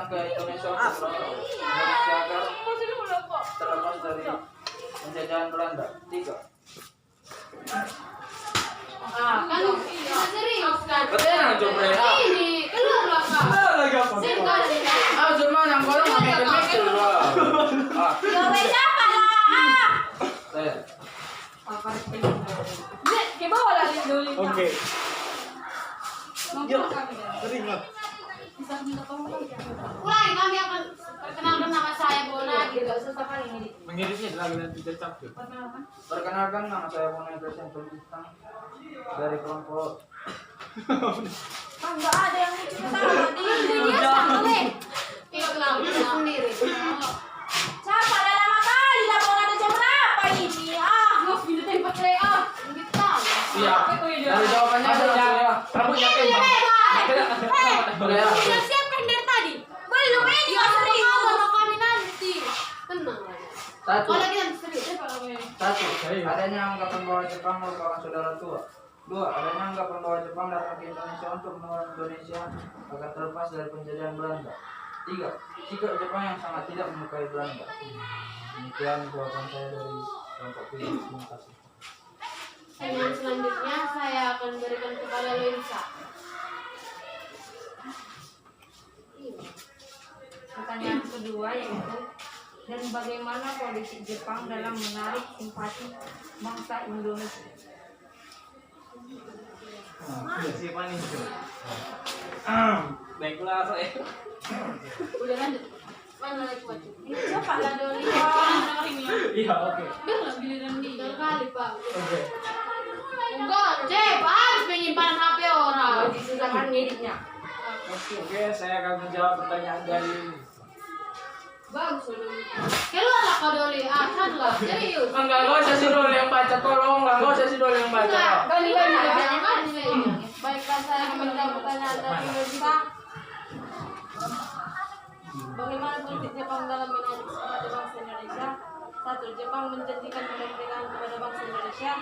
datang ke Indonesia untuk Indonesia agar terlepas dari penjajahan Belanda. 3. Kan serius kan? Betul yang coba ya. Ini keluar kak. Lagi apa? Cuma yang kalau nggak mikir-mikir lah. Ya wes apa lah? Saya. Ke bawah lagi dulu. Oke. Yuk, sering lah. Ulangi, kami akan perkenalkan nama saya Bona gitu. Susah kali ini. Mengirimnya lagi nanti dia capek. Perkenalkan nama saya Bona Presiden Bintang dari kelompok. Enggak ada yang lucu ketawa. Dia sama Tidak kenal sendiri. Siapa ada lama kali laporan ada jam berapa ini? Nggak video tempat saya. Kita. Iya. Dari jawabannya ada ya. Rambutnya tembak. Sudah siapkan dari tadi. Belum ini asli ngomong kami nanti. Tenang aja. Satu. Kalau lagi nanti serius ya kalau ini. Satu. Adanya anggapan bahwa Jepang merupakan saudara tua. 2. Adanya anggapan bahwa Jepang datang ke Indonesia untuk menolong Indonesia agar terlepas dari penjajahan Belanda. 3. Sikap Jepang yang sangat tidak menyukai Belanda. Demikian jawaban saya dari kelompok pilih. Terima kasih. Yang selanjutnya saya akan berikan kepada Lensa. Pertanyaan kedua yaitu, dan bagaimana politik Jepang dalam menarik simpati bangsa Indonesia? Siapa nih? Baiklah saya. Udah lanjut. Mana lagi wajib? Ini siapa lah Doli? Iya, oke. Biarlah giliran dia. Kali Pak. Oke. Enggak, Cep, harus penyimpanan HP orang. Disusahkan ngeditnya. Oke, saya akan menjawab pertanyaan dari Bagus dulu. Keluarlah kau Doli, lah, serius. Enggak usah si Dol yang baca, tolong. Enggak usah si Dol yang baca. Doli baiklah saya akan menjawab pertanyaan dari Lensa. Bagaimana politik Jepang dalam menarik simpati bangsa Indonesia? 1. Jepang menjanjikan kemerdekaan kepada bangsa Indonesia.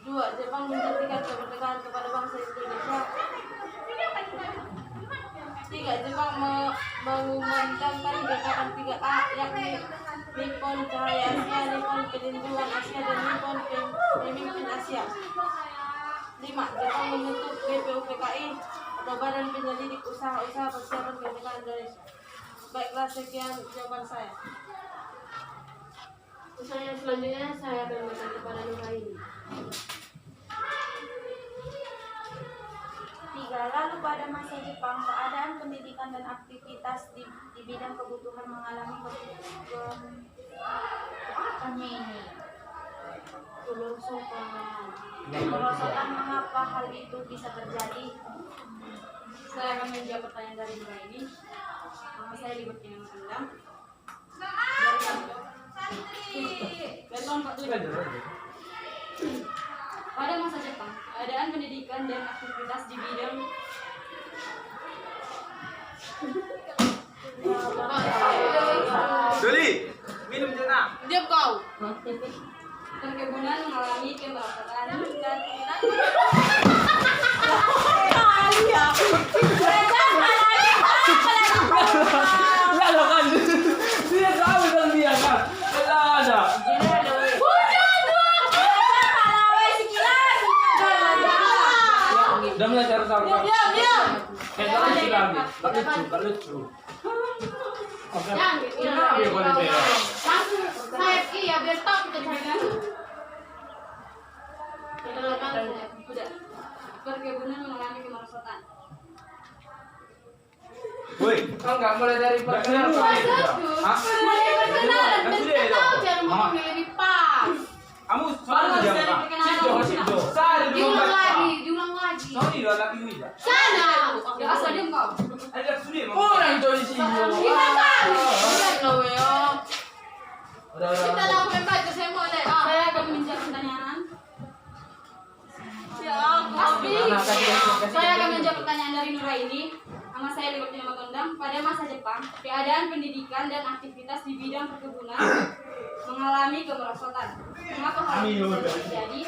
2. Jepang menjanjikan kemerdekaan kepada bangsa Indonesia. 3. Jepang mengumandangkan gerakan 3A yakni Nippon Cahaya Asia, Nippon Perlindungan Asia, dan Nippon Pemimpin Asia. 5. Jepang membentuk BPUPKI atau Badan Penyelidik Usaha-Usaha Persiapan Kemerdekaan Indonesia. Baiklah, sekian jawaban saya. Pertanyaan selanjutnya saya akan berikan kepada Nuraini. 3. Lalu pada masa Jepang, keadaan pendidikan dan aktivitas di bidang kebutuhan mengalami kemerosotan. Mengapa hal itu bisa terjadi? Saya akan menjawab pertanyaan dari Nuraini. Nama saya Liberty Nandang. Dari kelompok 7. Pada masa Jepang, keadaan pendidikan dan aktivitas di bidang Doli, minum jenak. diam kau. Perkebunan mengalami kemerosotan dan Enggak lo kan. Dia tahu dong dia kan. Enggak ada. Udah mulai cari sama. diam. Jangan sih lagi. Enggak lucu. Oke. Jangan, Kenapa ya boleh dia? langsung saya iya biar tahu kita cari. Perkenalkan saya. Udah. Perkebunan mengalami kemerosotan. Woi, Enggak mulai dari perkenalan. Hah? Mulai perkenalan, Kan biar sudah kita ya, tahu dong? cara ngomong yang lebih pas. Kamu soalnya Bagus dia dari apa? perkenalan. Sido. Saya di Diulang rumah. lagi, diulang lagi. Soalnya dia laki ini ya. Sana. Ya asal diam kau. Ada sudah mau. Orang itu di sini. Gimana? Udah loh ya. Udah. Kita langsung baca saya mulai. Saya akan menjawab pertanyaan. Ya Allah. Saya akan menjawab pertanyaan dari Nuraini. Nama saya Liberty Namatondang. Pada masa Jepang, keadaan pendidikan dan aktivitas di bidang perkebunan mengalami kemerosotan. Mengapa hal itu bisa terjadi?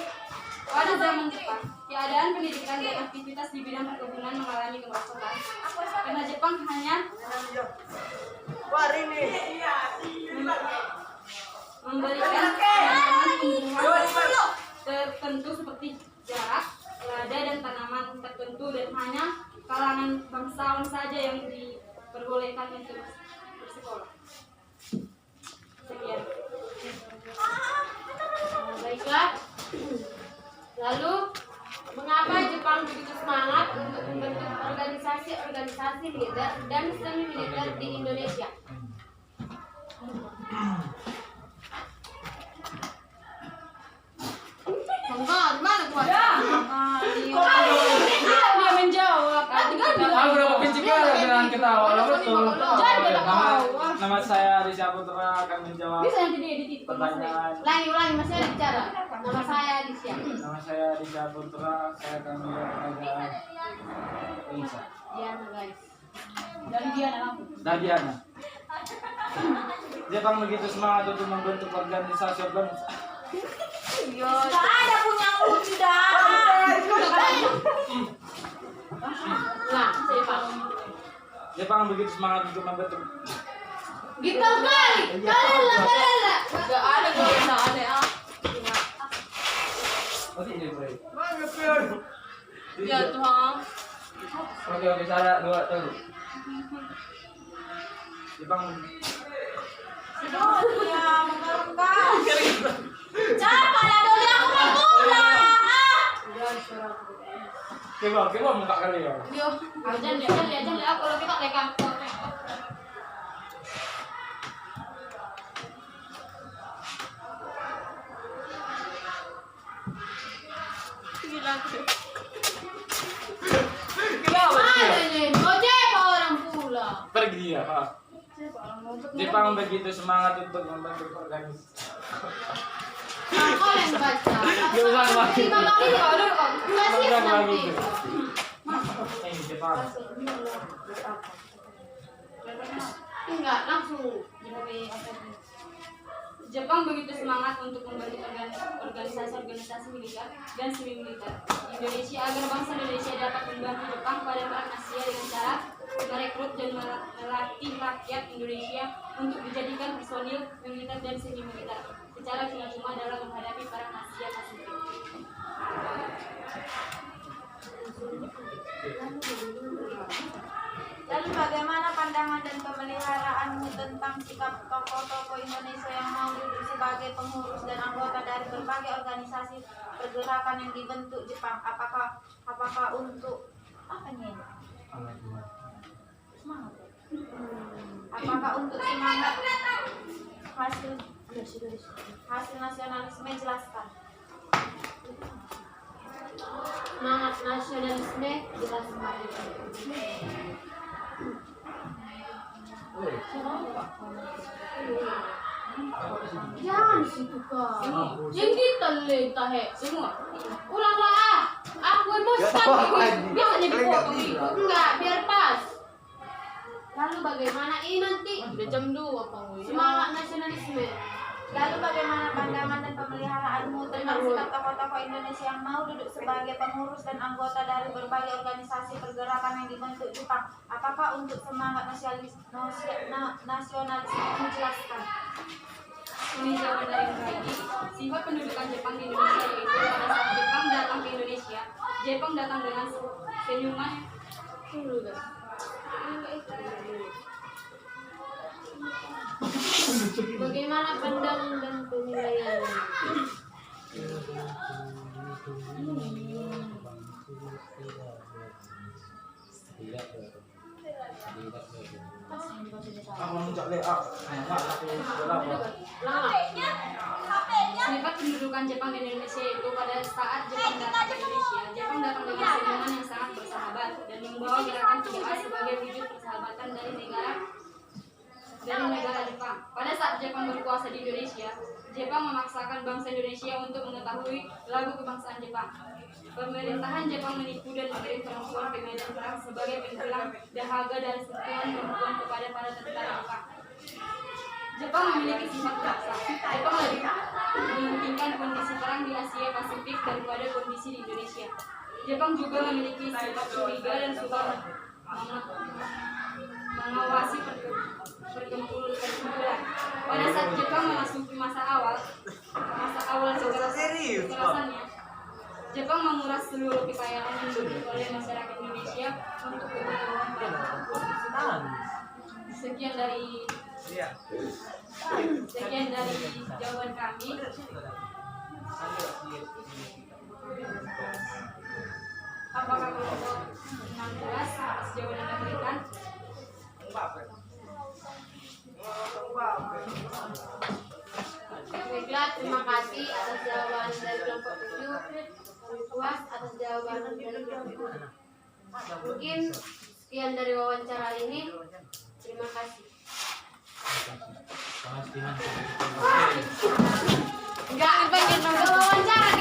Pada zaman Jepang, keadaan pendidikan dan aktivitas di bidang perkebunan mengalami kemerosotan. Karena Jepang hanya memberikan tanaman tumbuhan tertentu seperti jarak, lada dan tanaman tertentu dan hanya kalangan bangsawan saja yang diperbolehkan untuk bersekolah. Sekian. Baiklah. Lalu, mengapa Jepang begitu semangat untuk membentuk organisasi-organisasi militer dan semi militer di Indonesia? Enggak, gimana tuh? Dia menjawab. Aku berapa pinciknya dengan ketawa, lo betul. Nama saya Rizal Putra akan menjawab Bisa nanti dia edit itu. pertanyaan. Ulangi, masih ada bicara. Nama saya Alicia. Nama saya Rizal Putra, saya akan menjawab pertanyaan Lisa. Diana, guys. Dari dia langsung. Dadiana. Jepang begitu semangat untuk membentuk organisasi. Tidak ada punyamu, tidak. Nah, Jepang. Jepang begitu semangat untuk membentuk. Gitu kali. Kalian lah. Gak ada gue yang aneh ah. Oh ini baik. Ya Tuhan. Oke, salah 2 tuh. Jepang. Ya, mengerumkan. Siapa lah dulu aku mau pulang. Coba muka kalian. Yo, jangan lihat kalau kita lekang. Mana nih? Gojek orang pula. Pergi dia, Pak. Jepang begitu semangat untuk membentuk organisasi. Nah, kau yang baca. Gimana lagi? 5 kali kalau kasih Ulang nanti. lagi. Ini Jepang. Enggak, langsung. Jepang begitu semangat untuk membentuk organisasi-organisasi militer dan semi militer di Indonesia agar bangsa Indonesia dapat membantu Jepang pada perang Asia dengan cara merekrut dan melatih rakyat Indonesia untuk dijadikan personil militer dan semi militer secara cuma-cuma dalam menghadapi perang Asia Pasifik. Lalu bagaimana pandangan dan pemeliharaanmu tentang sikap tokoh-tokoh Indonesia yang mau duduk sebagai pengurus dan anggota dari berbagai organisasi pergerakan yang dibentuk Jepang? Apakah untuk apa nih? Semangat. Apakah untuk semangat hasil nasionalisme? Jelaskan. Semangat nasionalisme jelaskan. Jangan situ kak. Yang kita lihat Semua. ulanglah ah. Aku emosi Bisa jadi potong itu. enggak biar pas. Lalu bagaimana ini nanti? Udah jam 2 Pak. Semangat nasionalisme. Lalu bagaimana pandangan dan pemeliharaanmu tentang sikap tokoh-tokoh Indonesia yang mau duduk sebagai pengurus dan anggota dari berbagai organisasi pergerakan yang dibentuk Jepang? Apakah untuk semangat nasionalisme? Menjelaskan. Ini jawaban dari Muragi. Sifat pendudukan Jepang di Indonesia yaitu pada saat Jepang datang ke Indonesia, Jepang datang dengan senyuman. Bagaimana pandangan dan penilaian? Aku mau lihat. Sifat pendudukan Jepang di Indonesia yaitu pada saat Jepang datang ke Indonesia, Jepang datang dengan senyuman yang sangat bersahabat dan membawa gerakan 3A sebagai wujud persahabatan dari negara Jepang. Pada saat Jepang berkuasa di Indonesia, Jepang memaksakan bangsa Indonesia untuk mengetahui lagu kebangsaan Jepang. Pemerintahan Jepang menipu dan mengirim perempuan ke medan perang sebagai penghilang dahaga dan sentuhan perempuan kepada para tentara Jepang. Jepang memiliki sifat paksa. Jepang lebih mementingkan kondisi perang di Asia Pasifik daripada kondisi di Indonesia. Jepang juga memiliki sifat curiga dan suka mengawasi pertempuran. Pada saat Jepang memasuki masa awal kekerasannya, Jepang menguras seluruh kekayaan yang dimiliki oleh masyarakat Indonesia untuk kepentingan perang. Sekian dari jawaban kami. Apakah kelompok 16 atas jawaban yang diberikan? Baiklah, terima kasih atas jawaban dari kelompok 7. Kami puas atas jawaban dari kelompok 7. Mungkin sekian dari wawancara ini. Terima kasih. Enggak, bagian wawancara.